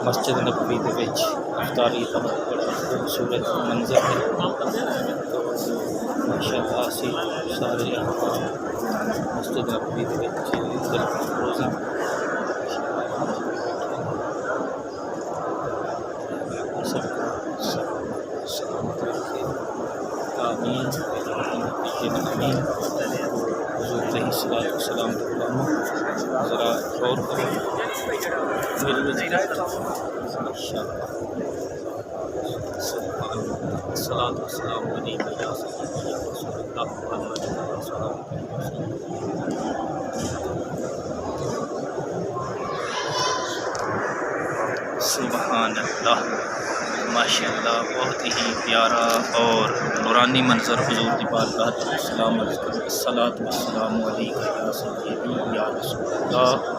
مسجد نبوی دے وچ افطاری دا بڑا خوبصورت منظر ہے ماشاءاللہ اسی سارے مسجد نبوی دے وچ روزہ آمین آمین حضور علیہ السلام غلاموں ذرا غور کریں میری وجہ الصلاۃ والسلام علیک یا سیدی یا رسول اللہ سبحان اللہ ماشاءاللہ بہت ہی پیارا اور نورانی منظر حضور دی بارگاہ السلام علیکم الصلاۃ والسلام علیک یا سیدی یا رسول اللہ